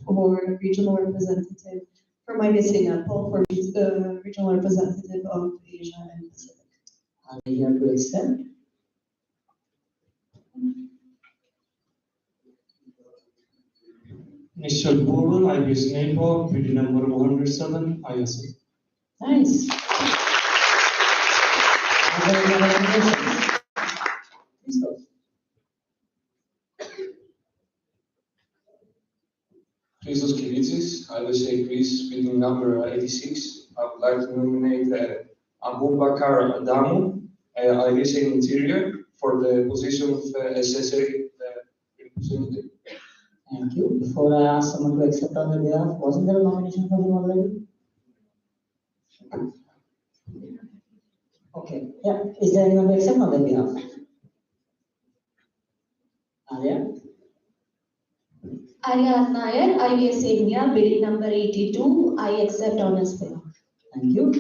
for regional representative, from IVSA Nepal for regional representative of Asia and Pacific. Are they here to accept? Mr. Burman, IVSA Nepal, PD number 107, ISA. Nice. Are there any other nominations? Please go. Christos Kivitsis, IVSA Greece, meeting number 86. I would like to nominate Abubakar Adamu, IVSA Interior, for the position of accessory representative. Thank you. Before I ask someone to accept on their behalf, wasn't there a nomination for him already? Okay. Yeah. Is there anyone to accept on their behalf? Arya? Arya Nair, IVSA India, bidding number 82. I accept on his behalf. Thank you.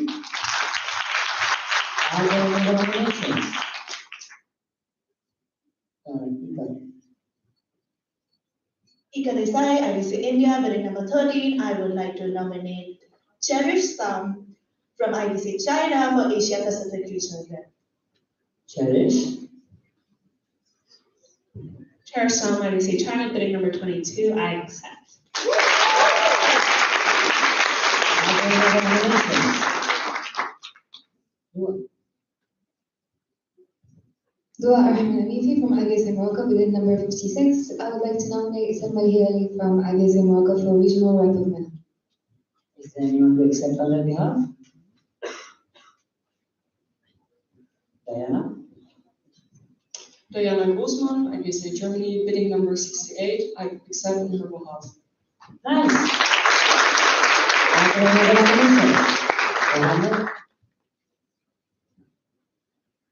Are there any other nominations? Ika Desai, IVSA India, bidding number 13. I would like to nominate Cherish Sam from IVSA China for Asia Pacific Regional Rep. Cherish? Cherish Sam, IVSA China, bidding number 22. I accept. Are there any other nominations? Dua Arham from IVSA Morocco, bidding number 56. I would like to nominate Ismail Hilali from IVSA Morocco for regional rep of MENA. Is there anyone to accept on their behalf? Diana? Diana Grossman, IVSA Germany, bidding number 68. I accept on her behalf. Nice. Are there any other nominations? Mohammed?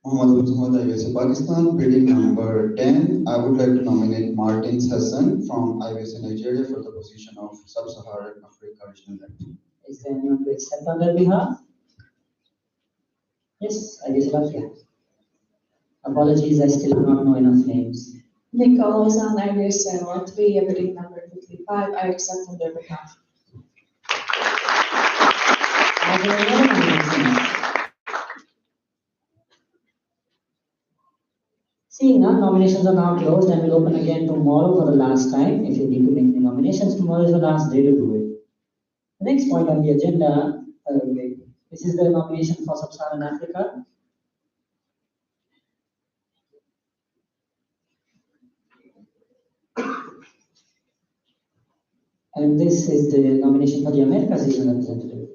Mohammad Uzumad, IVSA Pakistan, bidding number 10. I would like to nominate Martin Hassan from IVSA Nigeria for the position of Sub-Saharan Africa Regional Rep. Is there anyone to accept on their behalf? Yes, IVSA Latvia. Apologies, I still do not know enough names. Nicole is on IVSA Latvia, bidding number 55. I accept on their behalf. Are there any other nominations? Seeing none, nominations are now closed and will open again tomorrow for the last time. If you need to make any nominations, tomorrow is the last day to do it. The next point on the agenda, this is the nomination for Sub-Saharan Africa. And this is the nomination for the Americas regional representative.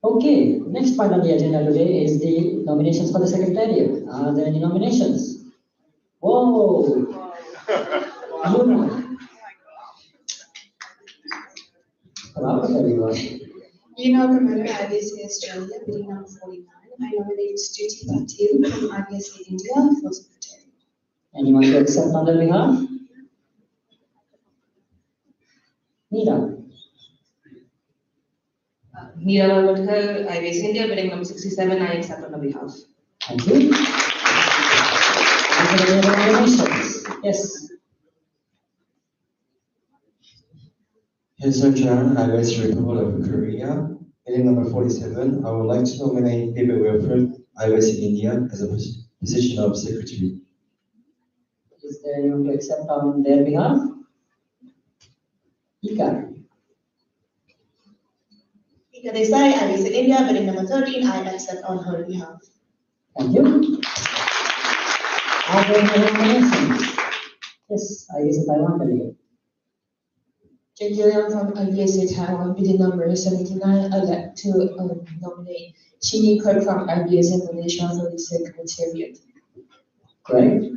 Okay, next point on the agenda today is the nominations for the Secretariat. Are there any nominations? Whoa! Proud of everyone. Lina Kamara, IVSA Australia, bidding number 49. I nominate Jyoti Patil from IVSA India for Secretary. Anyone to accept on their behalf? Neera. Neera Lalvatkar, IVSA India, bidding number 67. I accept on her behalf. Thank you. Are there any other nominations? Yes. Yes, sir, Chair, IVSA Republic of Korea, bidding number 47. I would like to nominate David Wilfred, IVSA India, as a position of Secretary. Is there anyone to accept on their behalf? Ika. Ika Desai, IVSA India, bidding number 13. I accept on her behalf. Thank you. Are there any other nominations? Yes, IVSA Taiwan delegate. Jake Young from IVSA Taiwan, bidding number 79. I'd like to nominate Chini Kirk from IVSA Malaysia for the Secretariat. Great.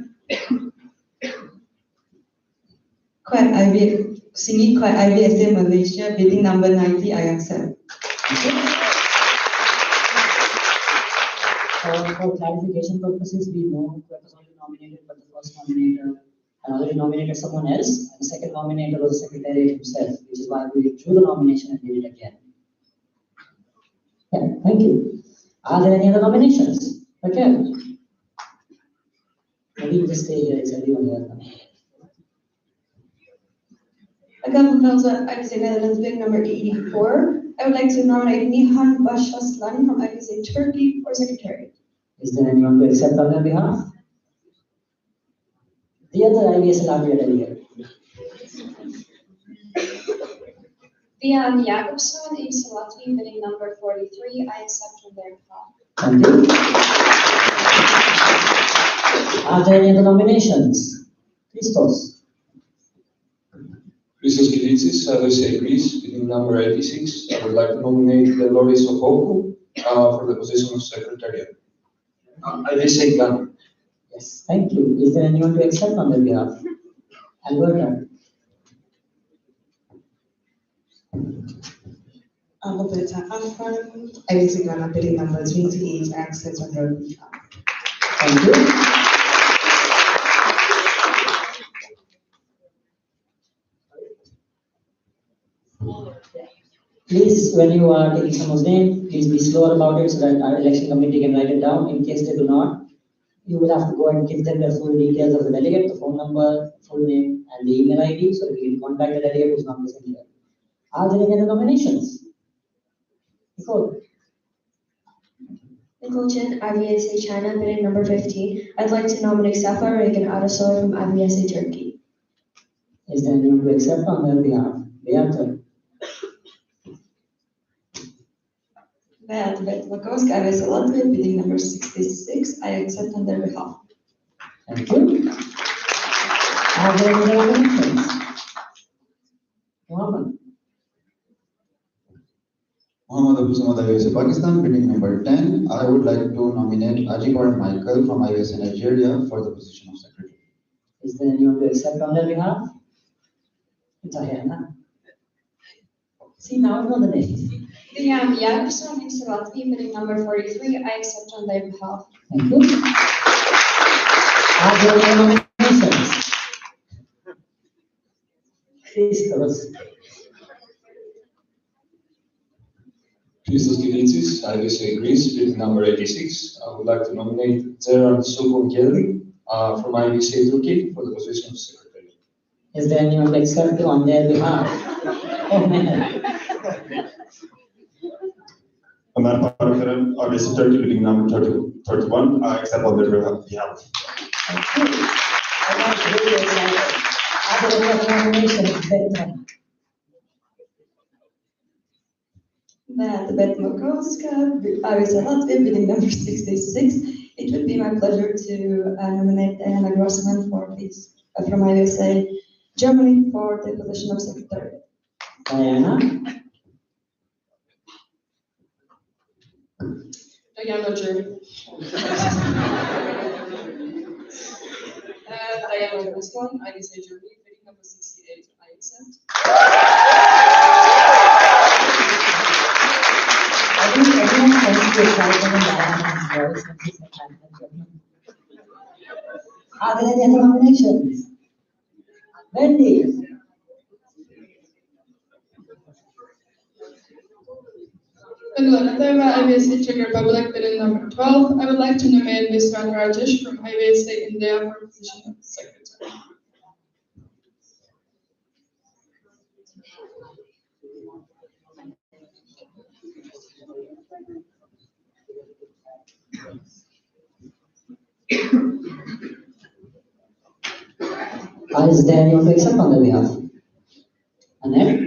Singing Kwai IVSA Malaysia, bidding number 90, I accept. For clarification purposes, we know who was already nominated, but the first nominator had already nominated someone else, and the second nominator was the Secretariat himself, which is why we withdrew the nomination and did it again. Yeah, thank you. Are there any other nominations? Okay. Maybe you just stay here, it's everyone here now. Again, Council IVSA Netherlands bid number 84. I would like to nominate Nihan Bashaslan from IVSA Turkey for secretary. Is there anyone to accept on their behalf? The other IVSA lobby here. Vian Jacobson, IVSA Latvia, bidding number 43. I accept on their behalf. Thank you. Are there any other nominations? Christos. Christos Kilitsis, IVSA Greece, bidding number 86. I would like to nominate Loris Opoku for the position of secretariat. IVSA Ghana. Yes, thank you. Is there anyone to accept on their behalf? Alberta. Alberta Afan, IVSA Ghana, bidding number 28. I accept on their behalf. Thank you. Please, when you are taking someone's name, please be slower about it so that our election committee can write it down. In case they do not, you will have to go and give them the full details of the delegate, the phone number, full name, and the email ID so that we can contact the delegate who is not present here. Are there any other nominations? Nicole. Nicole Chen, IVSA China, bidding number 15. I'd like to nominate Safa Regan Arasoy from IVSA Turkey. Is there anyone to accept on their behalf? Beata. Beat Makowska, IVSA Latvia, bidding number 66. I accept on their behalf. Thank you. Are there any other nominations? Mohammed. Mohammed Abu Samad, IVSA Pakistan, bidding number 10. I would like to nominate Ajibar Michael from IVSA Nigeria for the position of secretary. Is there anyone to accept on their behalf? It's a hand. See, now I know the names. Vian Jacobson, IVSA Latvia, bidding number 43. I accept on their behalf. Thank you. Are there any nominations? Christos. Christos Kilitsis, IVSA Greece, bidding number 86. I would like to nominate Gerard Sokongeli from IVSA Turkey for the position of secretary. Is there anyone to accept on their behalf? Oh, man. Ömer Farukeren, IVSA Turkey, bidding number 31. I accept on their behalf. Thank you. I was really excited. Are there any other nominations? Beat Makowska, IVSA Latvia, bidding number 66. It would be my pleasure to nominate Diana Grossman from IVSA Germany for the position of secretary. Diana. Diana Germany. Diana Grossman, IVSA Germany, bidding number 68. I accept. I think everyone tends to apply for the Diana's voice when she's in Germany. Are there any other nominations? Wendy. Bengulanateva, IVSA Czech Republic, bidding number 12. I would like to nominate Ms. Ran Rajesh from IVSA India for the position of secretary. Is there anyone to accept on their behalf? Annette?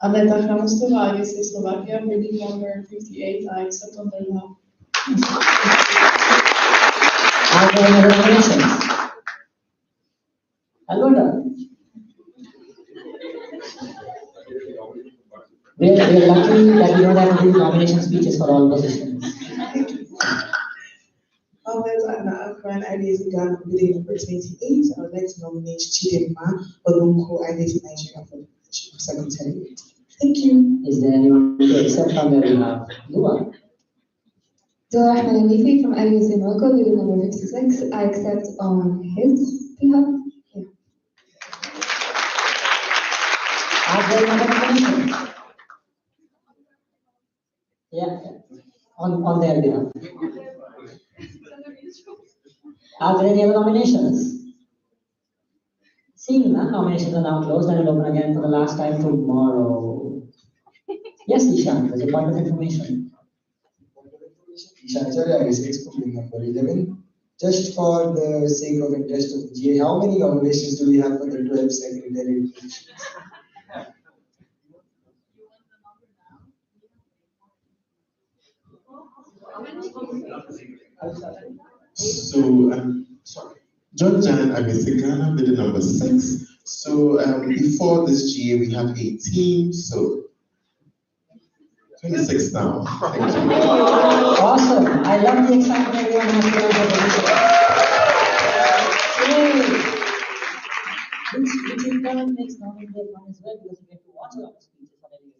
Aneta Kramostova, IVSA Slovakia, bidding number 58. I accept on their behalf. Are there any other nominations? Alberta? We are lucky that we don't have to do nomination speeches for all positions. Alberta Afan, IVSA Ghana, bidding number 28. I would like to nominate Chidinma Olunko, IVSA Nigeria for the position of secretary. Thank you. Is there anyone to accept on their behalf? Dua? Dua Ahmed Anifi from IVSA Morocco, bidding number 56. I accept on his behalf. Are there any other nominations? Yeah, on their behalf. Are there any other nominations? Seeing none, nominations are now closed and will open again for the last time tomorrow. Yes, Ishan, there's a point of information. Ishan, I will say number 11. Just for the sake of interest of GA, how many nominations do we have for the 12 secretary positions? So, sorry. John Jan Agesigana with the number 6. So, before this GA, we have 18. So, 26 now. Thank you. Awesome. I love the excitement everyone has given for the which in turn makes nominated fun as well because you get to watch a lot of speeches for every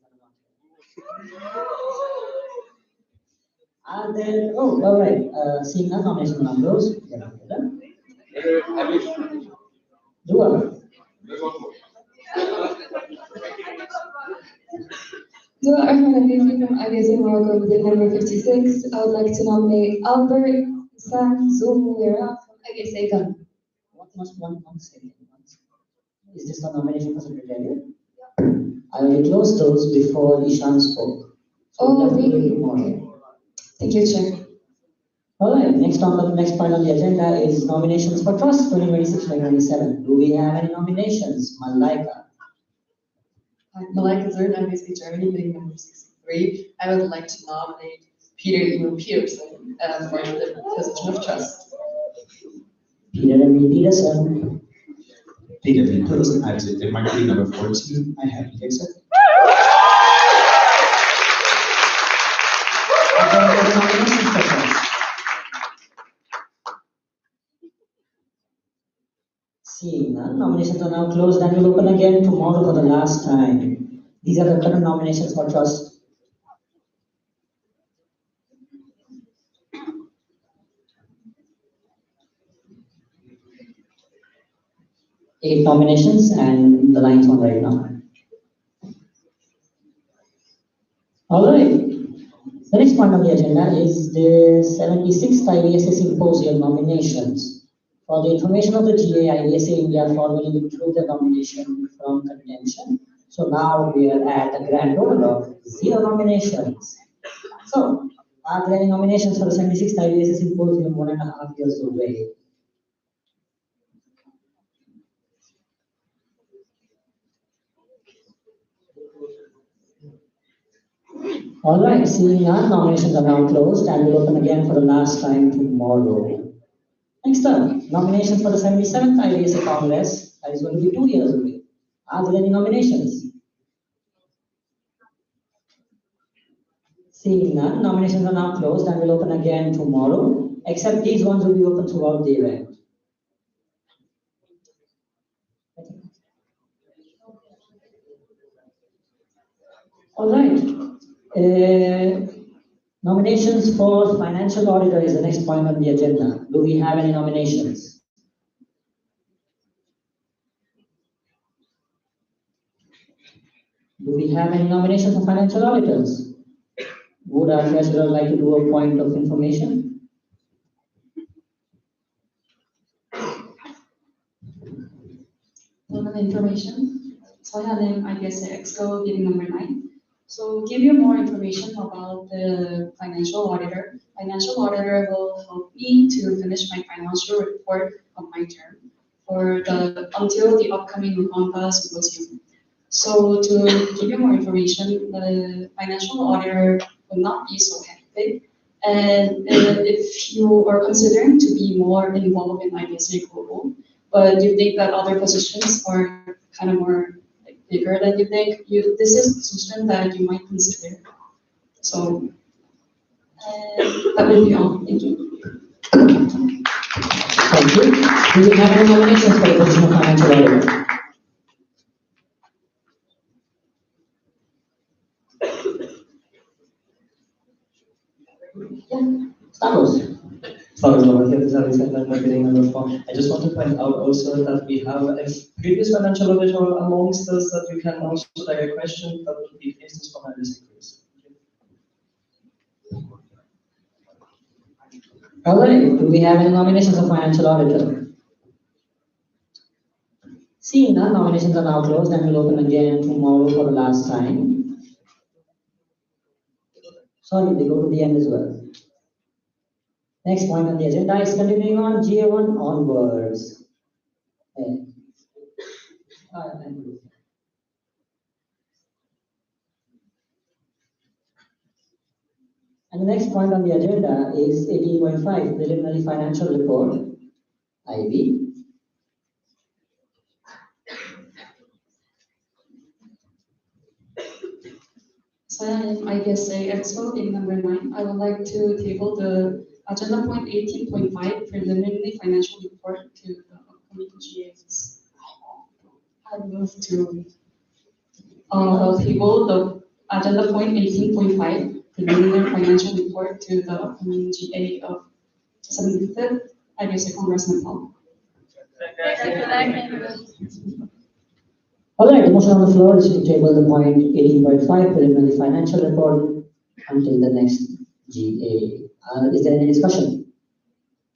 Are there, oh, all right. Seeing none, nomination numbers. Dua. Dua Ahmed Afifi from IVSA Morocco with the number 56. I would like to nominate Albert Hassan Zulmuira from IVSA Ghana. One second. Is this a nomination for secretariat? I will close those before Ishan spoke. So really? Okay. Thank you, Chair. All right, next point on the agenda is nominations for Trust 2026-2027. Do we have any nominations? Malaika. Malaika Zern, IVSA Germany, being number 63. I would like to nominate Peter Emil Peterson for the position of trust. Peter Emil Peterson. Peter Emil Peterson, IVSA Denmark, being number 14. I have to accept. Seeing none, nominations are now closed and will open again tomorrow for the last time. These are the current nominations for trust. Eight nominations and the ninth one right now. All right. The next point on the agenda is the 76th IVSA Symposium nominations. For the information of the GA, IVSA India formally withdrew the nomination from contention. So now we are at a grand total of 0 nominations. So, are there any nominations for the 76th IVSA Symposium 1.5 years away? All right, seeing none, nominations are now closed and will open again for the last time tomorrow. Next up, nominations for the 77th IVSA Congress, that is going to be 2 years away. Are there any nominations? Seeing none, nominations are now closed and will open again tomorrow, except these ones will be open throughout the event. All right. Nominations for financial auditor is the next point on the agenda. Do we have any nominations? Do we have any nominations for financial auditors? Would our treasurer like to do a point of information? Point of information. So I have an IVSA Exco meeting number 9. So give you more information about the financial auditor. Financial auditor will help me to finish my financial report of my term for until the upcoming Rupanpa symposium. So to give you more information, the financial auditor will not be so hectic. And if you are considering to be more involved in IVSA Global, but you think that other positions are kind of more bigger than you think, this is a position that you might consider. So that would be all. Thank you. Thank you. Do we have any nominations for the position of financial auditor? Yeah, Stavros. I just want to point out also that we have a previous financial auditor amongst us that you can also direct a question that would be business from our secretaries. All right, do we have any nominations of financial auditor? Seeing none, nominations are now closed and will open again tomorrow for the last time. Sorry, they go to the end as well. Next point on the agenda is continuing on GA1 onwards. And the next point on the agenda is 18.5, preliminary financial report, IB. So IVSA Expo in number 9, I would like to table the agenda point 18.5 preliminary financial report to the upcoming GAs. I move to table the agenda point 18.5 preliminary financial report to the upcoming GA of 75th IVSA Congress Nepal. All right, the motion on the floor is to table the point 18.5 preliminary financial report until the next GA. Is there any discussion?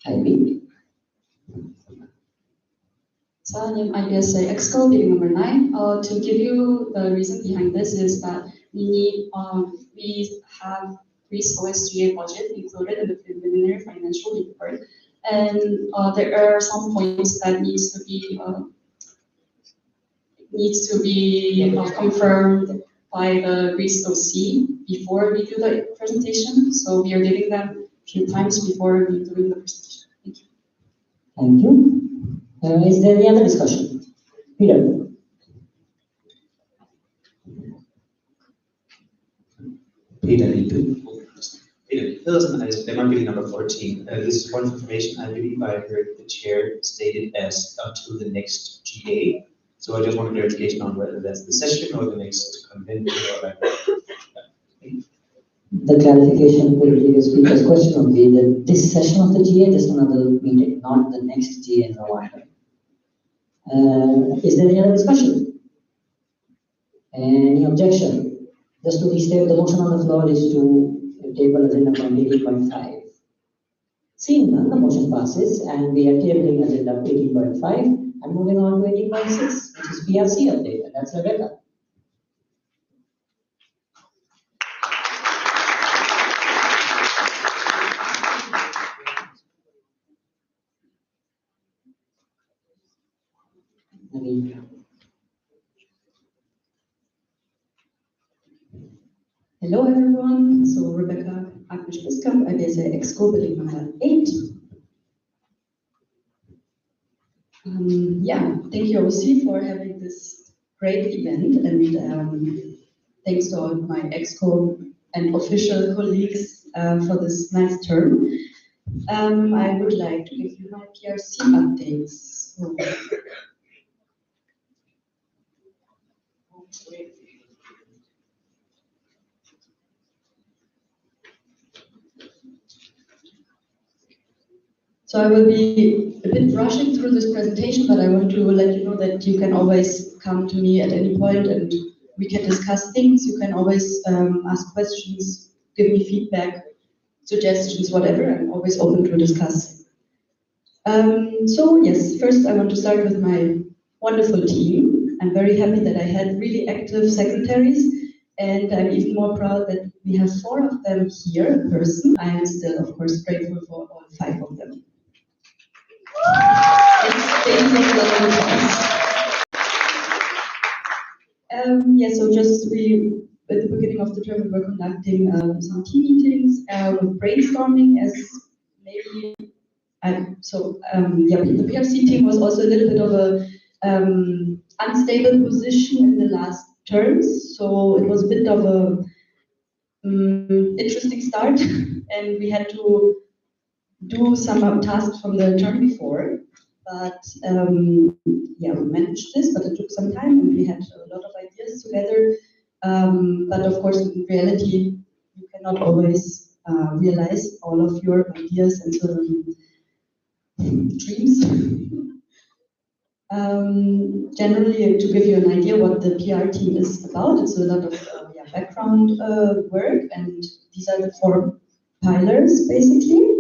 IB. So IVSA Exco meeting number 9. To give you the reason behind this is that we have resource GA budget included in the preliminary financial report, and there are some points that needs to be confirmed by the Greece OC before we do the presentation. So we are giving them a few times before we doing the presentation. Thank you. Thank you. Is there any other discussion? Peter. Peter, fill us in as demo meeting number 14. This is one information I believe I heard the chair stated as until the next GA. So I just want clarification on whether that's the session or the next convention or like that. The clarification for the previous speaker's question would be that this session of the GA, just another meeting, not the next GA in Rwanda. Is there any other discussion? Any objection? Just to restate, the motion on the floor is to table agenda point 18.5. Seeing none, the motion passes and we are tabling agenda 18.5 and moving on to 18.6, which is PRC update, and that's Rebecca. Hello everyone, so Rebecca Agnes-Biskamp, IVSA Exco building number 8. Thank you OC for having this great event, and thanks to all my Exco and official colleagues for this nice term. I would like to give you my PRC updates. So I will be a bit rushing through this presentation, but I want to let you know that you can always come to me at any point and we can discuss things. You can always ask questions, give me feedback, suggestions, whatever. I'm always open to discuss. So yes, first I want to start with my wonderful team. I'm very happy that I had really active secretaries, and I'm even more proud that we have 4 of them here in person. I am still, of course, grateful for all 5 of them. So just at the beginning of the term, we were conducting some team meetings, brainstorming as maybe, the PRC team was also a little bit of a unstable position in the last terms, so it was a bit of a interesting start, and we had to do some tasks from the term before, but we managed this, but it took some time and we had a lot of ideas together, but of course in reality you cannot always realize all of your ideas until dreams. Generally, to give you an idea what the PR team is about, it's a lot of background work, and these are the 4 pillars basically.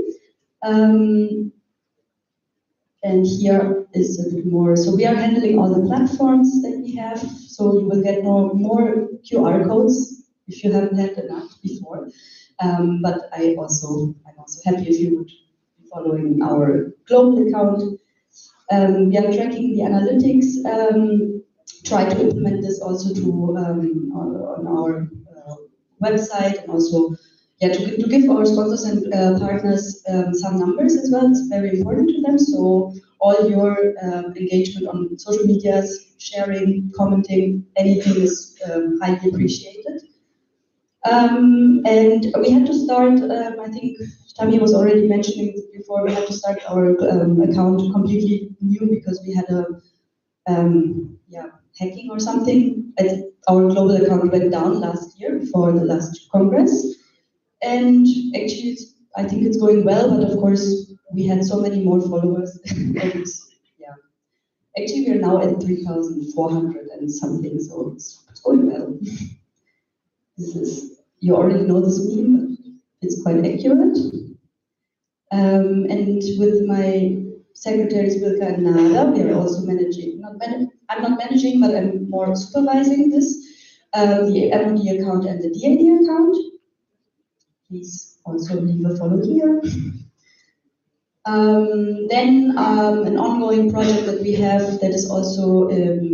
And here is a bit more. So we are handling all the platforms that we have. So you will get more QR codes if you haven't had enough before. But I'm also happy if you would be following our global account. We are tracking the analytics. Try to implement this also on our website, and also to give our sponsors and partners some numbers as well. It's very important to them. So all your engagement on social medias, sharing, commenting, anything is highly appreciated. And we had to start, I think Tammy was already mentioning before, we had to start our account completely new because we had a hacking or something. Our global account went down last year before the last Congress. And actually, I think it's going well, but of course, we had so many more followers. And actually, we're now at 3,400 and something, so it's going well. You already know this meme, but it's quite accurate. And with my secretaries Wilka and Nada, we are also managing, I'm not managing, but I'm more supervising this, the MOD account and the DAD account. Please also leave a follow here. Then an ongoing project that we have that is also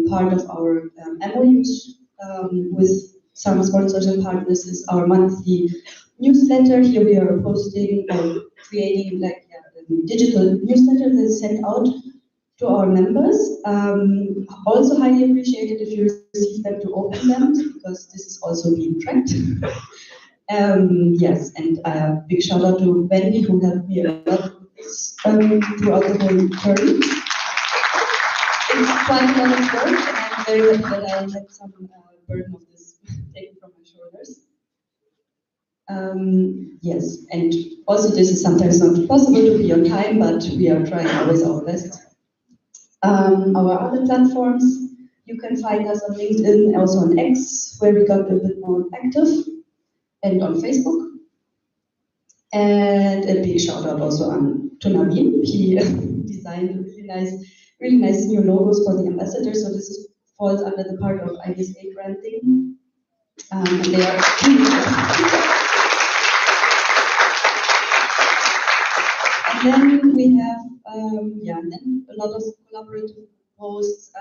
part of our MOUs with some sponsors and partners is our monthly newsletter. Here we are posting or creating like a digital newsletter that's sent out to our members. Also highly appreciated if you receive them to open them, because this is also being tracked. Yes, and a big shout out to Wendy, who helped me a lot with this throughout the whole term. It's quite a lot of work, and I'm very happy that I had some burden of this taken from my shoulders. Yes, and also this is sometimes not possible to be on time, but we are trying always our best. Our other platforms, you can find us on LinkedIn, also on X, where we got a bit more active, and on Facebook. And a big shout out also to Naveen. He designed really nice new logos for the ambassadors. So this falls under the part of IVSA branding. And they are And then we have and then a lot of collaborative posts,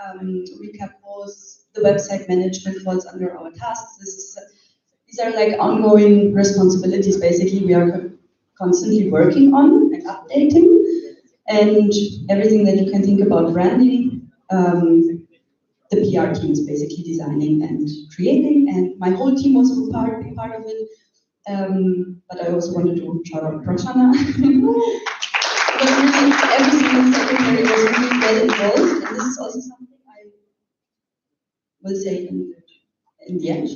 recap posts. The website management falls under our tasks. These are like ongoing responsibilities. Basically, we are constantly working on and updating, and everything that you can think about branding. The PR team is basically designing and creating, and my whole team was a big part of it. But I also wanted to shout out Prasanna. Really, every single secretary was really well involved, and this is also something I will say in the end.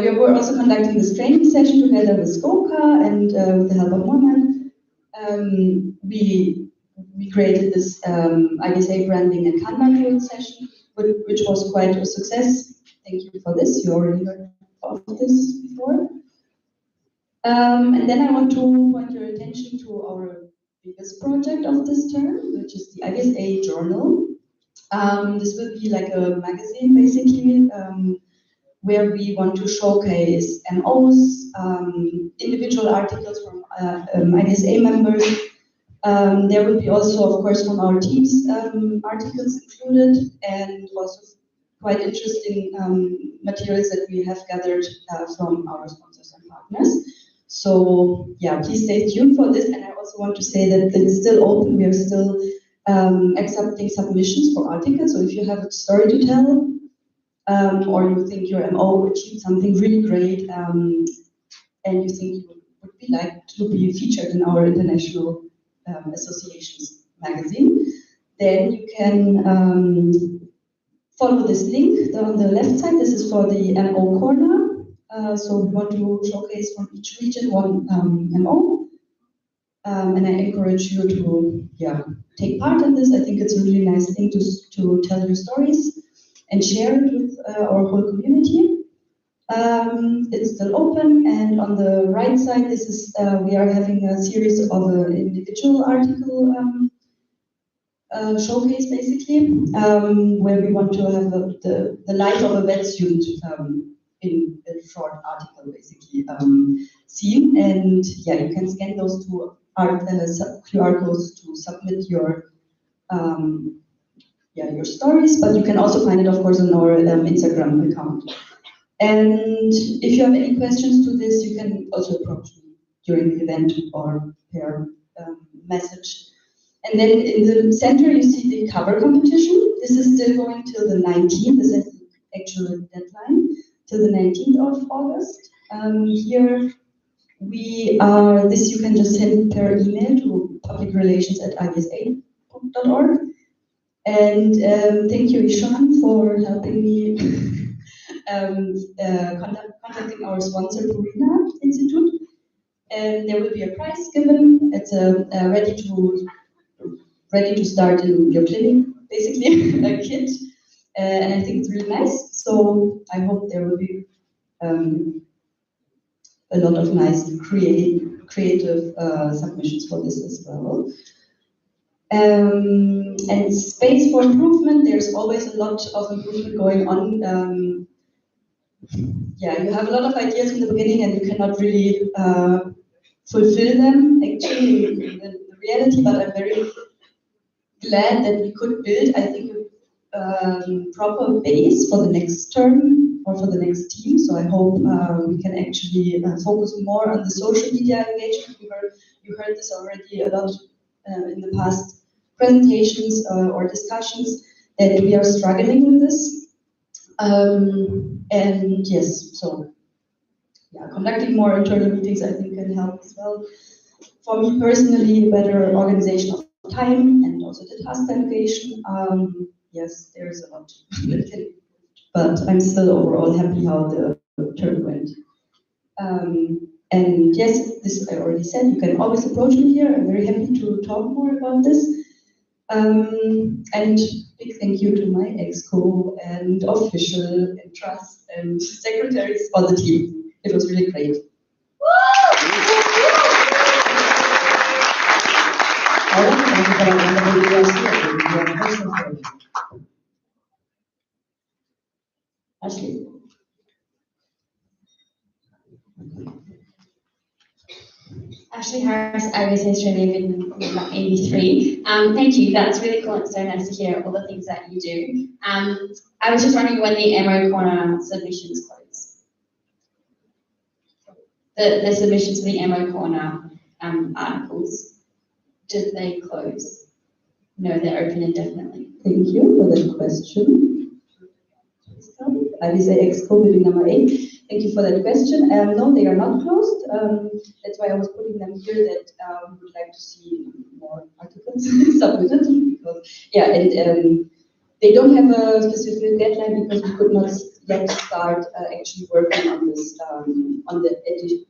We were also conducting this training session together with Skoka and with the help of Mohammed. We created this IVSA branding and Kanban tool session, which was quite a success. Thank you for this. You already heard of this before. And then I want to point your attention to our biggest project of this term, which is the IVSA journal. This will be like a magazine, basically, where we want to showcase MOs, individual articles from IVSA members. There will be also, of course, from our teams articles included, and also quite interesting materials that we have gathered from our sponsors and partners. So yeah, please stay tuned for this. And I also want to say that it's still open. We are still accepting submissions for articles. So if you have a story to tell, or you think your MO achieved something really great, and you think you would be like to be featured in our international associations magazine, then you can follow this link on the left side. This is for the MO corner. So we want to showcase from each region one MO. And I encourage you to take part in this. I think it's a really nice thing to tell your stories and share it with our whole community. It's still open, and on the right side, this is we are having a series of individual article showcase, basically, where we want to have the life of a vet student in a short article, basically, seen. And yeah, you can scan those two QR codes to submit your your stories, but you can also find it, of course, on our Instagram account. And if you have any questions to this, you can also approach me during the event or per message. And then in the center, you see the cover competition. This is still going till the 19th. This is the actual deadline, till the 19th of August. Here we are, this you can just send per email to publicrelations@ivsa.org. And thank you, Ishan, for helping me contacting our sponsor, Purina Institute. And there will be a prize given. It's ready to start in your clinic, basically, a kit. And I think it's really nice. So I hope there will be a lot of nice creative submissions for this as well. And space for improvement, there's always a lot of improvement going on. Yeah, you have a lot of ideas in the beginning and you cannot really fulfill them actually in the reality, but I'm very glad that we could build, I think, a proper base for the next term or for the next team. So I hope we can actually focus more on the social media engagement. You heard this already a lot in the past presentations or discussions, that we are struggling with this. And yes, so yeah, conducting more internal meetings I think can help as well. For me personally, better organization of time and also the task delegation. Yes, there's a lot that can, but I'm still overall happy how the term went. And yes, this I already said, you can always approach me here. I'm very happy to talk more about this. And big thank you to my exco and official and trust and secretaries for the team. It was really great. Ashley. Ashley Harris, IVSA Australia, number 83. Thank you, that's really cool. It's so nice to hear all the things that you do. I was just wondering when the MO Corner submissions close. The submissions for the MO Corner articles, did they close? No, they're open indefinitely. Thank you for that question. IVSA Expo building number 8. Thank you for that question. No, they are not closed. That's why I was putting them here, that we would like to see more articles submitted. Because, yeah, and they don't have a specific deadline because we could not yet start actually working on this, on editing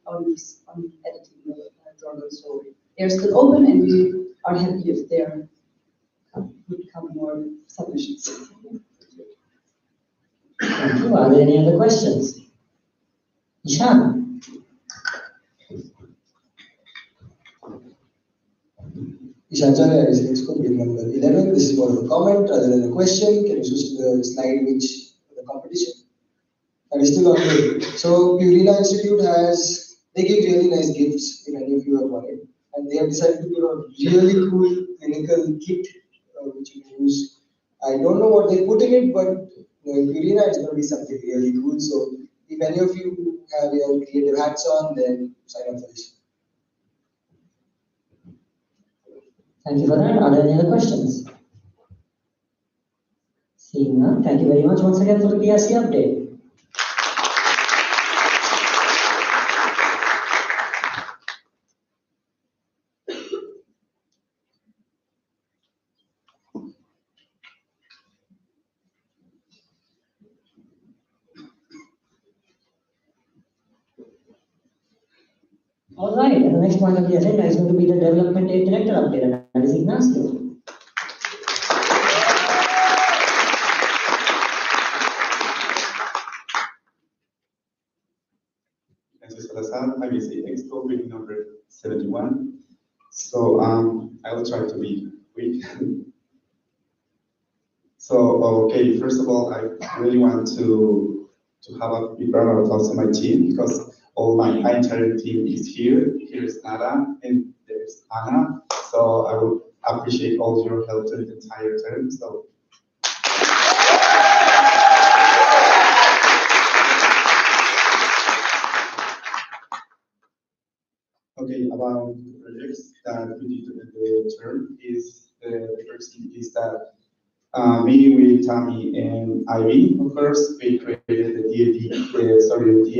the journal. So they're still open, and we are happy if there would come more submissions. Thank you. Are there any other questions? Ishan. Ishancharya is Exco building number 11. This is more of a comment rather than a question. Can you switch to the slide which the competition? That is still ongoing. So Purina Institute they give really nice gifts if any of you have won it. And they have decided to put a really cool clinical kit which you can use. I don't know what they put in it, but in Purina it's going to be something really cool. So if any of you have your creative hats on, then sign up for this. Thank you for that. Are there any other questions? Seeing none, thank you very much once again for the PRC update. All right, and the next point of the agenda is going to be the Development Aid Director update, and that is Ignacio. Sam, IVSA Expo, meeting number 71. So I will try to be quick. So, okay, first of all, I really want to have a big round of applause to my team because all my entire team is here. Here's Nada and there's Anna. So I would appreciate all your help during the entire term. So. Okay, about the projects that we did during the term is the first thing is that me with Tammy and Ivy, of course, we created the DA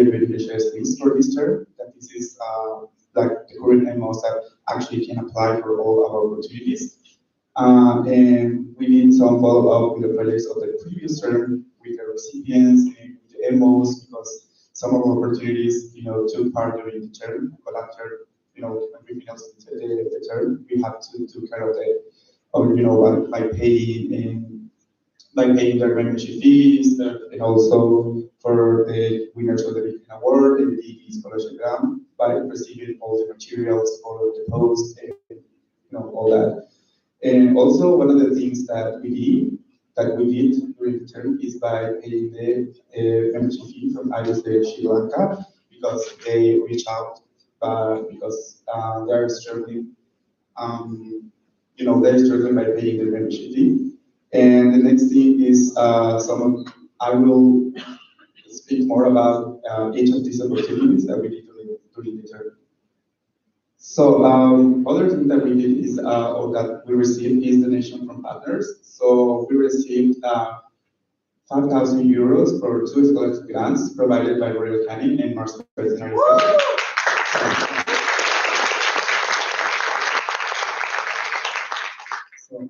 beneficiaries list for this term. That this is like the current MOs that actually can apply for all our opportunities. And we need some follow-up with the projects of the previous term with the recipients and with the MOs because some of our opportunities, took part during the term, but after, when we finish the term, we have to do kind of the by paying their membership fees, and also for the winners of the Beacon Award and the DD Scholarship Grant by receiving all the materials for the post and all that. And also one of the things that we did during the term is by paying the membership fee from IVSA Sri Lanka because they reached out because they're struggling. They're struggling by paying their membership fee. And the next thing is I will speak more about each of these opportunities that we did during the term. So other thing that we did is, or that we received is donation from partners. So we received 5,000 euros for 2 scholarship grants provided by Royal Canin and Mars Veterinary Center. So the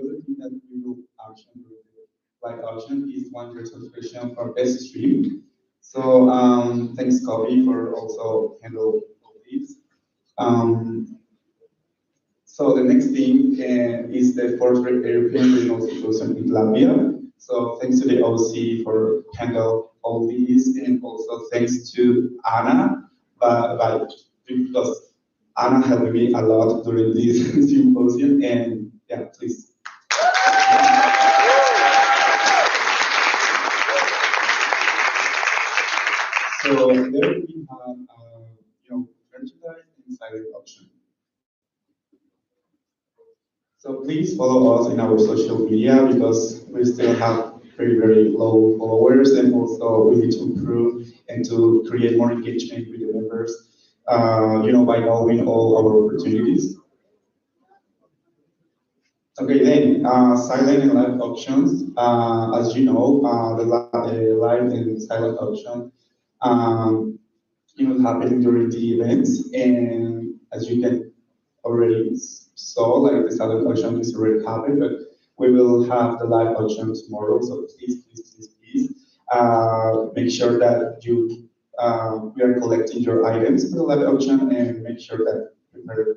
other thing that we will auction with the live auction is 1 year subscription for Best Stream. So thanks, Kobe, for also handle all these. So the next thing is the 4th European Regional Symposium in Latvia. So thanks to the OC for handle all these, and also thanks to Anna, because Anna helped me a lot during this symposium, and yeah, please. So there we have, merchandise and silent option. So please follow us in our social media because we still have very, very low followers, and also we need to improve and to create more engagement with the members, by knowing all our opportunities. Okay, then silent and live options. As you know, the live and silent option, happening during the events, and as you can already saw, like the silent auction is already happened, but we will have the live auction tomorrow. So please make sure that we are collecting your items for the live auction, and make sure that you prepare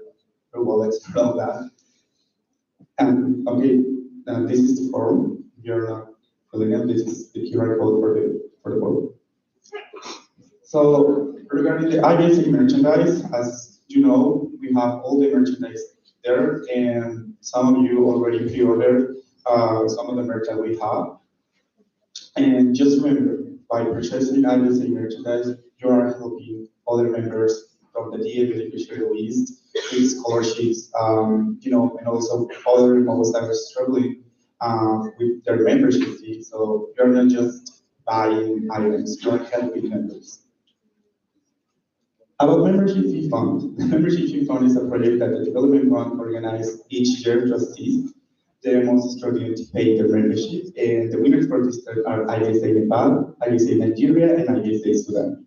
your wallets for all that. And okay, this is the form. You're filling in. This is the QR code for the form. So regarding the IVSA merchandise, as you know, we have all the merchandise there, and some of you already pre-ordered some of the merch that we have. And just remember, by purchasing IVSA merchandise, you are helping other members from the DA beneficiary list with scholarships, and also other remotes that are struggling with their membership fee. So you're not just buying items, you're helping members. About Membership Fee Fund. The Membership Fee Fund is a project that the Development Fund organizes each year. Trustees, they're most struggling to pay their membership, and the winners for this year are IVSA Nepal, IVSA Nigeria, and IVSA Sudan.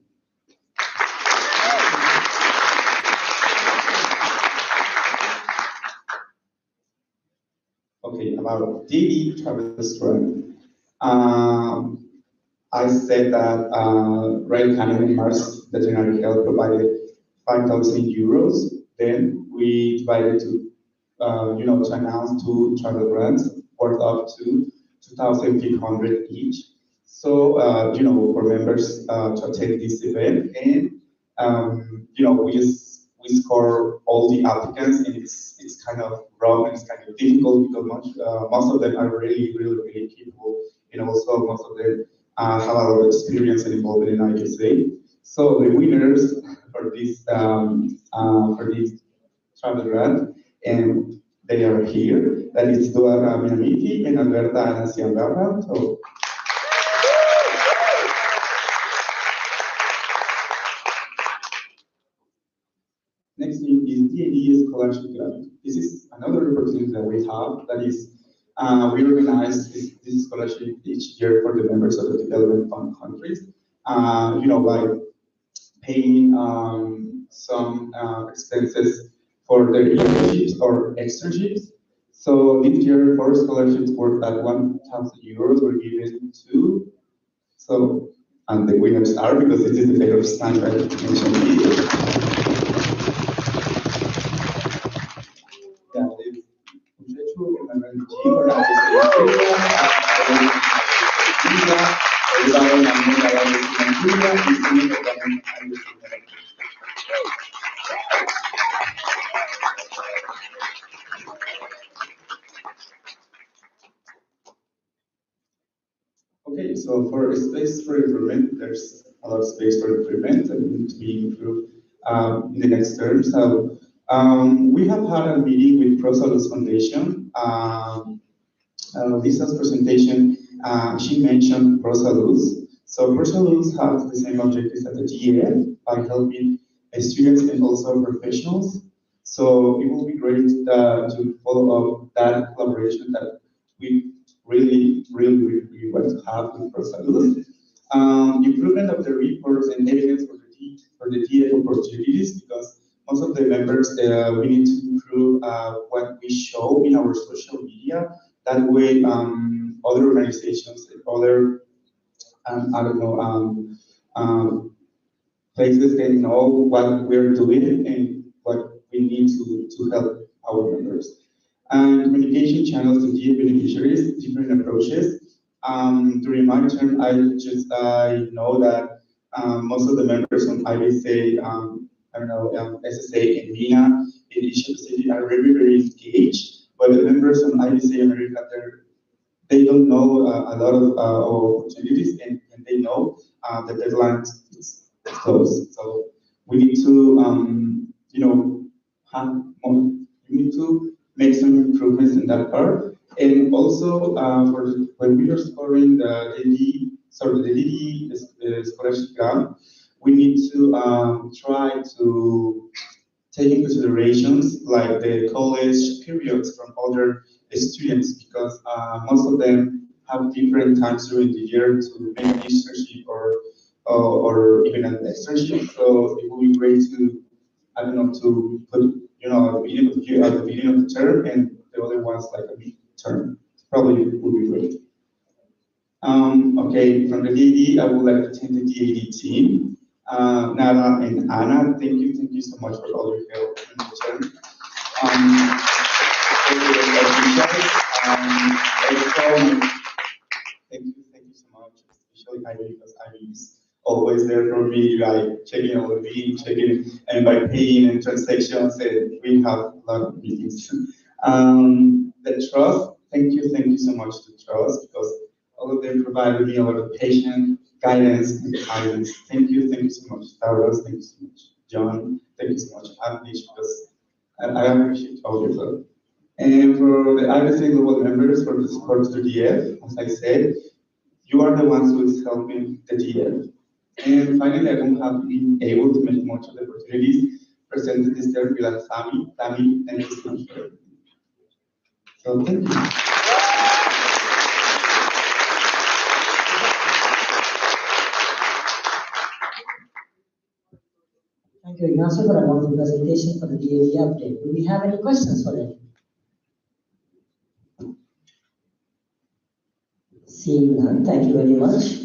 Okay, about daily travel restaurant. I said that Royal Canin and Mars Veterinary Health provided 5,000 euros. Then we divided to, to announce 2 travel grants worth up to 2,500 each. So, for members to attend this event, and we score all the applicants, and it's kind of rough and it's kind of difficult because most of them are really capable, and also most of them have a lot of experience and involvement in IVSA. So the winners for this travel grant, and they are here. That is Dua Minamiti and Alberta Anasiambara. So next thing is DAD scholarship grant. This is another opportunity that we have. That is, we organize this scholarship each year for the members of the development fund countries. By paying some expenses for their internships or externships. So this year, 4 scholarships worth at €1,000 were given to. So, and the winners are, because this is the favorite stand I mentioned here. Yeah, it's Muchacho and for Okay, so for space for improvement, there's a lot of space for improvement and need to be improved in the next term. So we have had a meeting with ProSalus Foundation. Lisa's presentation, she mentioned ProSalus. So ProSalus has the same objectives as the GEF by helping students and also professionals. So it will be great to follow up that collaboration that we really want to have with ProSalus. Improvement of the reports and evidence for the GEF opportunities, because most of the members, we need to improve what we show in our social media. That way, other organizations, other, places can know what we're doing and what we need to help our members. And communication channels to GEF beneficiaries, different approaches. During my term, I know that most of the members on IVSA, SSA and MENA in Asia Pacific are very engaged. But the members on IVSA America, they don't know a lot of opportunities, and they know the deadline is close. So we need to, have more. We need to make some improvements in that part. And also, when we are scoring the DD scholarship grant, we need to try to take in considerations like the college periods from other students, because most of them have different times during the year to make an internship or even an externship. So it would be great to, to put, at the beginning of the year, at the beginning of the term, and the other ones like a mid-term. Probably would be great. Okay, from the DAD, I would like to thank the DAD team. Nara and Anna, thank you so much for all your help in the term. Thank you so much, especially Ivy, because Ivy is always there for me, like checking all the meetings, checking and by paying and transactions, and we have a lot of meetings. The trust, thank you so much to Trust, because all of them provided me a lot of patience, guidance, and guidance. Thank you so much, Taurus, thank you so much, John, thank you so much, Agnish, because I appreciate all your love. And for the IVSA global members for the support to the DF, as I said, you are the ones who is helping the DF. And finally, I won't have been able to make much of the opportunities presented this year without Sami. Sami, thank you so much for everything. So thank you. Thank you, Ignacio, for a wonderful presentation for the DAD update. Do we have any questions for him? Seeing none, thank you very much.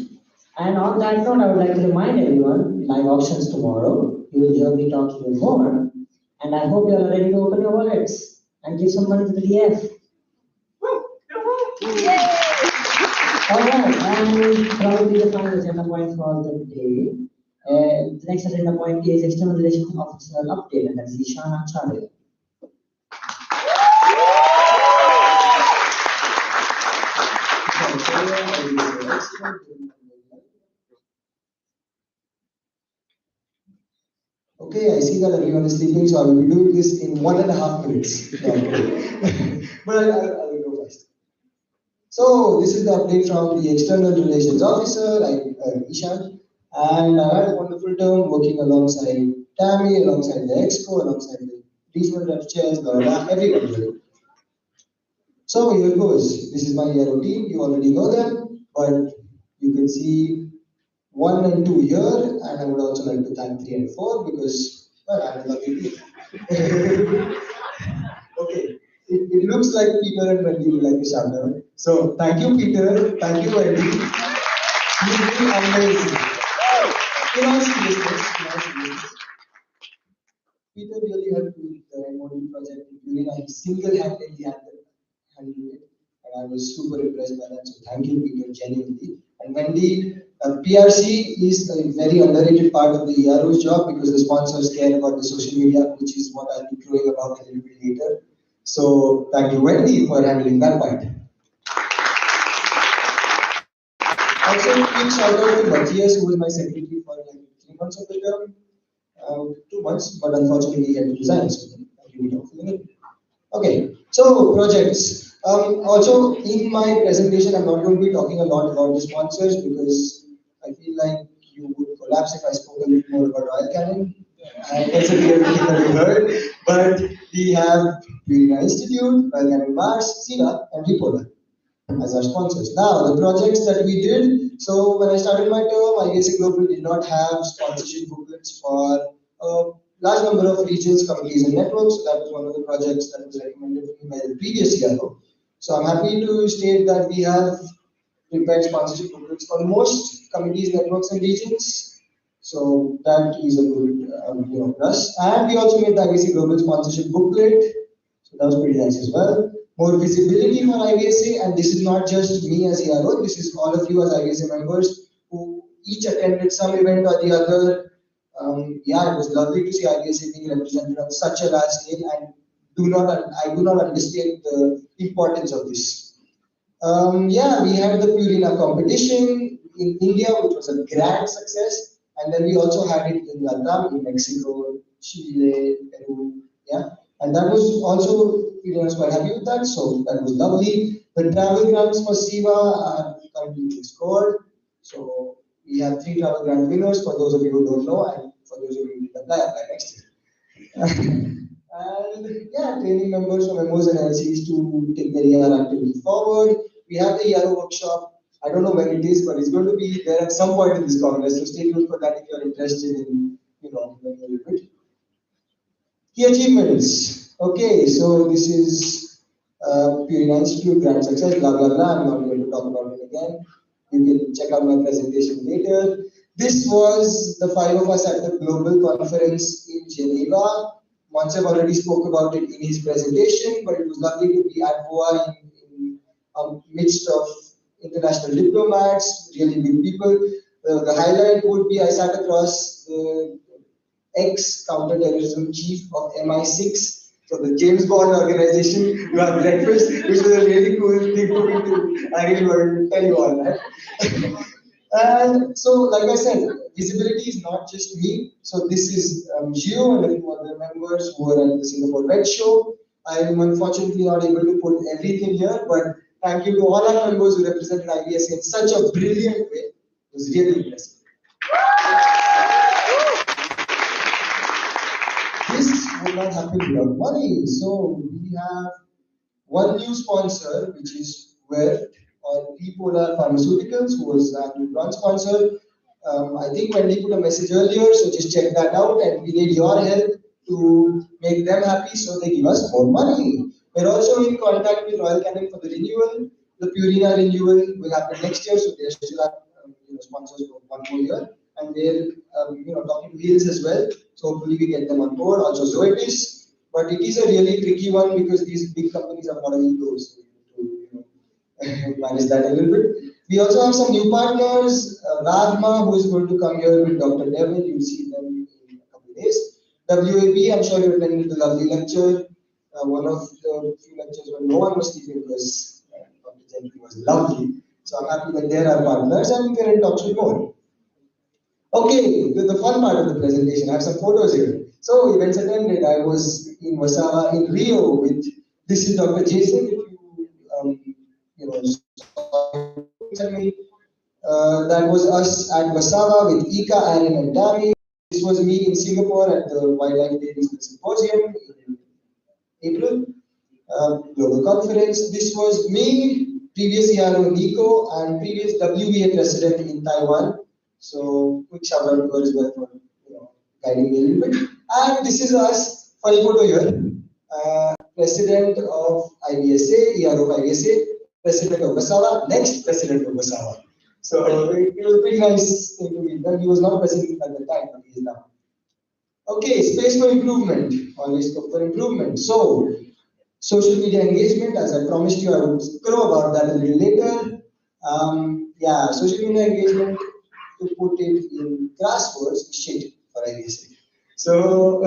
And on that note, I would like to remind everyone, live auctions tomorrow. You will hear me talk even more. And I hope you are ready to open your wallets and give some money to the DF. All right, and probably the final agenda point for the day. The next agenda point is External Relations Officer update, and that's Ishana Acharya. Okay, I see that everyone is sleeping, so I will be doing this in 1.5 minutes. But I will go fast. So this is the update from the External Relations Officer, Ishan, and I had a wonderful term working alongside Tammy, alongside the Expo, alongside the regional rep chairs, everybody. So here goes. This is my ERO team. You already know them, but you can see 1 and 2 here, and I would also like to thank 3 and 4 because, well, I'm a lucky team. Okay, it looks like Peter and Wendy would like to shout out. So thank you, Peter. Thank you, Wendy. You've been amazing. In all seriousness, Peter really helped with the MOD project during a single-handedly handled it, and I was super impressed by that. So thank you, Peter, genuinely. And Wendy, PRC is a very underrated part of the ERO's job because the sponsors care about the social media, which is what I'll be crowing about a little bit later. So thank you, Wendy, for handling that part. Also, a quick shout out to Matthias, who was my secretary for like 3 months of the term. 2 months, but unfortunately he had to resign, so thank you for filling it. Okay, so projects. Also, in my presentation, I'm not going to be talking a lot about the sponsors because I feel like you would collapse if I spoke a little more about Royal Canin. And that's everything that you heard. But we have Purina Institute, Royal Canin Mars, SIVA, and Ripola as our sponsors. Now, the projects that we did, so when I started my term, IVSA Global did not have sponsorship booklets for a large number of regions, committees, and networks. So that was one of the projects that was recommended to me by the previous ERO. So I'm happy to state that we have prepared sponsorship booklets for most committees, networks, and regions. So that is a good plus. And we also made the IVSA Global sponsorship booklet. So that was pretty nice as well. More visibility for IVSA, and this is not just me as ERO, this is all of you as IVSA members who each attended some event or the other. Yeah, it was lovely to see IVSA being represented on such a large scale, and I do not understand the importance of this. Yeah, we had the Purina competition in India, which was a grand success, and then we also had it in Latam, in Mexico, Chile, Peru, yeah. And that was also, Purina was quite happy with that, so that was lovely. The travel grants for SIVA are currently being scored. So we have 3 travel grant winners, for those of you who don't know, and for those of you who apply next year. And yeah, training members from MOs and LCs to take the ER activity forward. We have the ERO workshop. I don't know when it is, but it's going to be there at some point in this Congress. So stay tuned for that if you're interested in, learning a little bit. Key achievements. Okay, so this is Purina Institute Grand Success, blah, blah, blah. I'm not going to talk about it again. You can check out my presentation later. This was the 5 of us at the global conference in Geneva. Montsev already spoke about it in his presentation, but it was lovely to be at Goa in midst of international diplomats, really big people. The highlight would be I sat across the ex-counterterrorism chief of MI6, so the James Bond organization, to have breakfast, which was a really cool thing for me to, I really wanted to tell you all that. And so, like I said, visibility is not just me. So this is Gio and a few other members who were at the Singapore Red Show. I am unfortunately not able to put everything here, but thank you to all our members who represented IVSA in such a brilliant way. It was really impressive. This would not happen without money. So we have one new sponsor, which is Wert or Ripola Pharmaceuticals, who was our new bronze sponsor. I think Wendy put a message earlier, so just check that out, and we need your help to make them happy so they give us more money. We're also in contact with Royal Canin for the renewal. The Purina renewal will happen next year, so they still have sponsors for 1 more year, and they're talking to Hills as well. So hopefully we get them on board. Also Zoetis, but it is a really tricky one because these big companies have a lot of egos to manage that a little bit. We also have some new partners. Rahma, who is going to come here with Dr. Devil. You'll see them in a couple of days. WAB, I'm sure you attended the lovely lecture. One of the few lectures where no one was sleeping because Dr. Gentry was lovely. So I'm happy that they're our partners and we're in touch with more. Okay, the fun part of the presentation. I have some photos here. So events attended. I was in Wasawa in Rio with, this is Dr. Jason, if you saw me. That was us at Wasawa with Ika, Aaron and Dami. This was me in Singapore at the Wildlife Day Symposium in April. Global conference. This was me, previous ERO Nico, and previous WBA president in Taiwan. So quick shout out to her as well for guiding me a little bit. And this is us, funny photo here. President of IVSA, ERO of IVSA, president of Wasawa, next president of Wasawa. So it was a pretty nice thing to meet them. He was not president at the time, but he is now. Okay, space for improvement, always scope for improvement. So, social media engagement, as I promised you, I would crow about that a little later. Yeah, social media engagement, to put it in crass words, is shit for IVSA. So,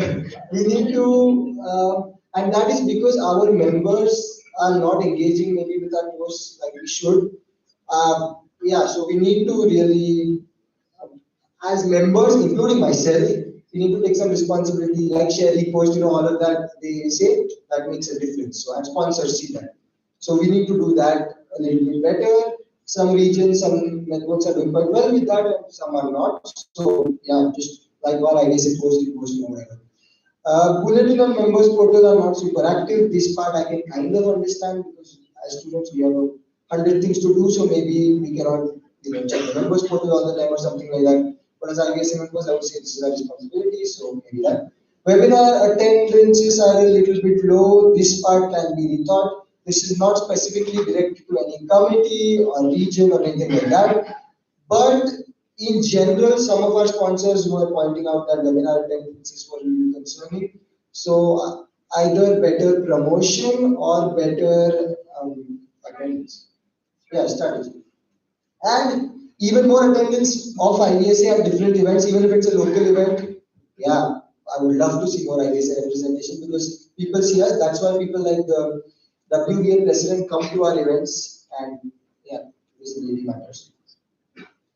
we need to, and that is because our members are not engaging maybe with our posts like we should. Yeah, so we need to really, as members, including myself, we need to take some responsibility, like share, repost, all of that they say, that makes a difference. So, and sponsors see that. So, we need to do that a little bit better. Some regions, some networks are doing quite well with that, and some are not. So, yeah, just like all IVSA posts, repost, whatever. Bulletin on members portal are not super active. This part I can kind of understand because as students we have 100 things to do, so maybe we cannot check the members portal all the time or something like that. But as IVSA members, I would say this is our responsibility, so maybe that. Webinar attendances are a little bit low. This part can be rethought. This is not specifically directed to any committee or region or anything like that. But in general, some of our sponsors were pointing out that webinar attendances were a little concerning. So either better promotion or better attendance. Yeah, strategy. And even more attendance of IVSA at different events, even if it's a local event. Yeah, I would love to see more IVSA representation because people see us. That's why people like the WBA president come to our events, and yeah, this really matters.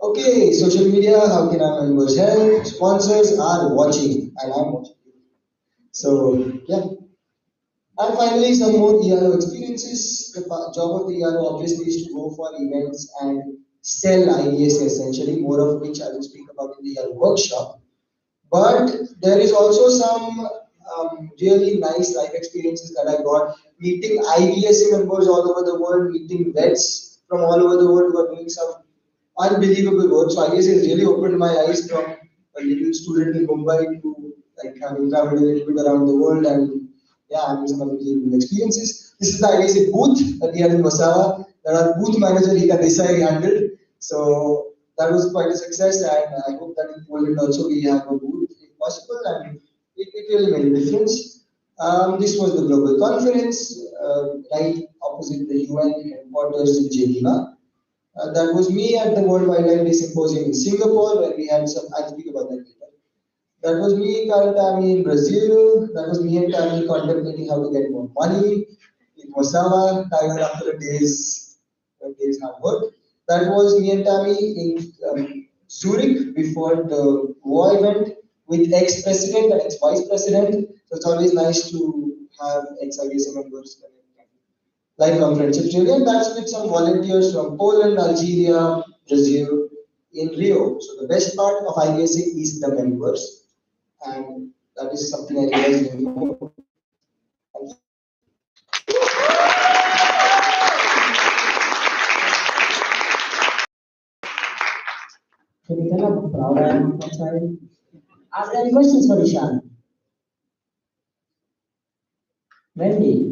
Okay, social media, how can our members help? Sponsors are watching, and I'm watching. So, yeah. And finally, some more ERO experiences. The job of the ERO obviously is to go for events and sell IVSA essentially, more of which I will speak about in the ERO workshop. But there is also some really nice life experiences that I got, meeting IVSA members all over the world, meeting vets from all over the world who are doing some unbelievable work. So IVSA has really opened my eyes from a little student in Mumbai to like having traveled a little bit around the world and yeah, having some unbelievable experiences. This is the IVSA booth that we had in Wasawa that our booth manager Ika Desai handled. So that was quite a success, and I hope that in Poland also we have a booth if possible, and it really made a difference. This was the global conference, right opposite the UN headquarters in Geneva. That was me at the World Wildlife Day Symposium in Singapore, where we had some, I'll speak about that later. That was me, Carl Tammy in Brazil. That was me and Tammy contemplating how to get more money in Wasawa, tired after a day's hard work. That was me and Tammy in Zurich before the war event with ex-president and ex-vice president. So it's always nice to have ex-IVSA members lifelong friendships really, and that's with some volunteers from Poland, Algeria, Brazil, in Rio. So the best part of IVSA is the members, and that is something I realized in more. Can you tell how proud I am outside? Are there any questions for Ishan? Wendy?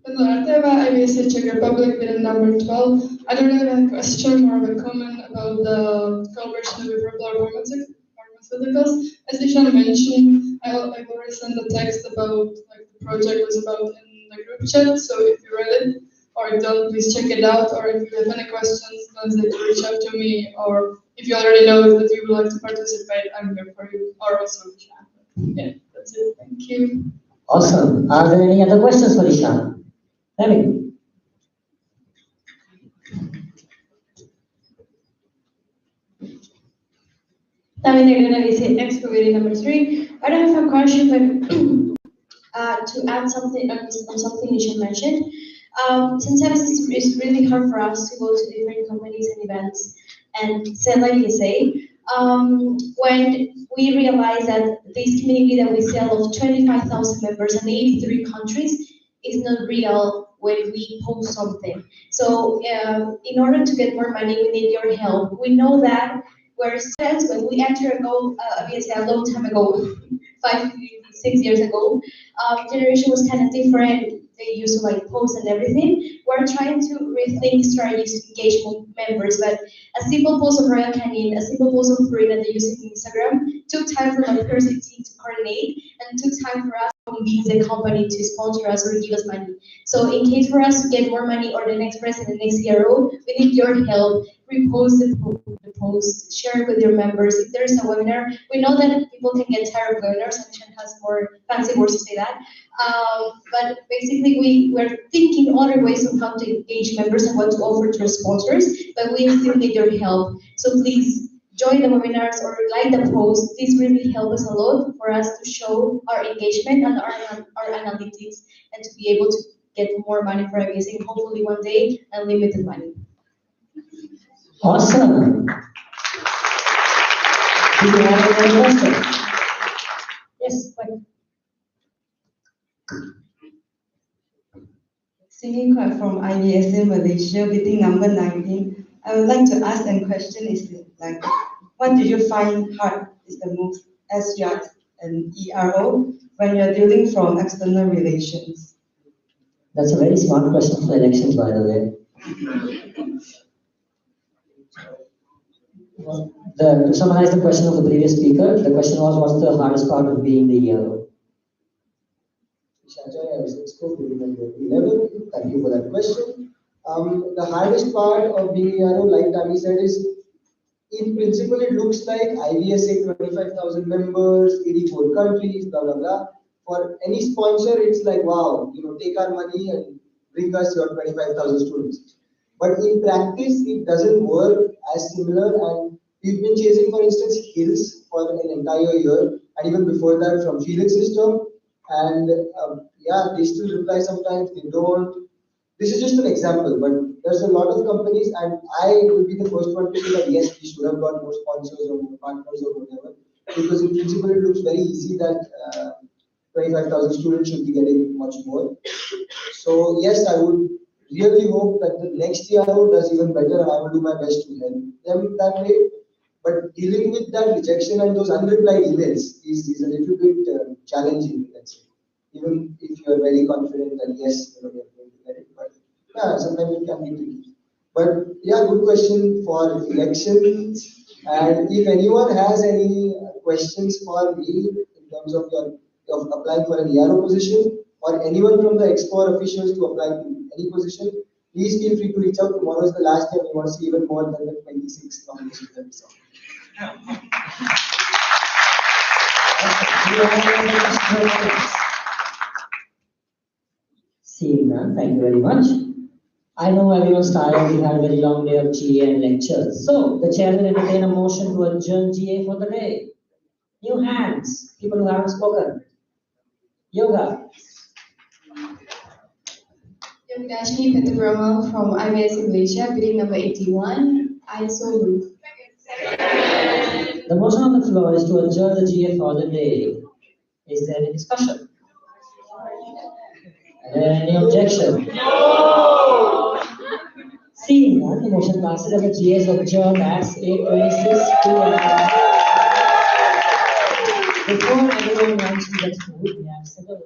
Hello, Arteva, IVSA Czech Republic, bid number 12. I don't really have a question, more of a comment about the collaboration with Replar Pharmaceuticals. As Ishan mentioned, I've already sent the text about like the project was about in the group chat. So if you read it or don't, please check it out. Or if you have any questions, don't hesitate to reach out to me. Or if you already know that you would like to participate, I'm here for you. Or also, yeah, that's it. Thank you. Awesome. Are there any other questions for Ishan? Emily? Excavating number 3. I don't have a question, but to add something on something you should mention. Sometimes it's really hard for us to go to different companies and events and sell IVSA. When we realize that this community that we sell of 25,000 members in 83 countries is not real when we post something. So in order to get more money, we need your help. We know that we're students. When we entered IVSA a long time ago, 5, 6 years ago, generation was kind of different. They used to like post and everything. We're trying to rethink strategies to engage members, but a simple post of Royal Canin, a simple post of Purina that they use in Instagram took time for my person team to coordinate and took time for us to convince the company to sponsor us or give us money. So in case for us to get more money or the next president, next CRO, we need your help. Repost the post, share it with your members. If there's a webinar, we know that people can get tired of webinars, and Sean has more fancy words to say that. But basically, we're thinking other ways of how to engage members and what to offer to our sponsors, but we still need your help. So please join the webinars or like the post. This really helps us a lot for us to show our engagement and our analytics and to be able to get more money for IVSA, hopefully one day, unlimited money. Awesome. Do you have any questions? Yes, Singing from IVSA Malaysia, bidding number 19. I would like to ask a question is like, what do you find hard is the most as you are an ERO when you're dealing from external relations? That's a very smart question for elections, by the way. To summarize the question of the previous speaker, the question was, what's the hardest part of being the ERO? Thank you for that question. The hardest part of being ERO, like Tami said, is in principle it looks like IVSA 25,000 members, 84 countries, blah blah blah. For any sponsor, it's like wow, take our money and bring us your 25,000 students. But in practice, it doesn't work as similar. And we've been chasing, for instance, Hills for an entire year, and even before that from Felix system. And yeah, they still reply sometimes, they don't. This is just an example, but there's a lot of companies, and I will be the first one to say that yes, we should have got more sponsors or more partners or whatever, because in principle it looks very easy that 25,000 students should be getting much more. So yes, I would really hope that the next year does even better, and I will do my best to help them that way. But dealing with that rejection and those unreplied emails is a little bit challenging, let's say. Even if you are very confident that yes, you're going to get it, but yeah, sometimes it can be tricky. But yeah, good question for elections. And if anyone has any questions for me in terms of applying for an ERO position, or anyone from the Expo officials to apply to any position, please feel free to reach out. Tomorrow is the last day, and we want to see even more than the 26 nominations that we saw. Seeing none, thank you very much. I know everyone's tired, we had a very long day of GA and lectures. So, the chair will entertain a motion to adjourn GA for the day. New hands, people who haven't spoken. Yoga. Yogdashni Petabrahma from IVSA Malaysia, bidding number 81. I so move. The motion on the floor is to adjourn the GA for the day. Is there any discussion? Any objection? No! Seeing none, the motion passes and the GA is adjourned at 8:26 p.m. Before everyone wants to get food, we have several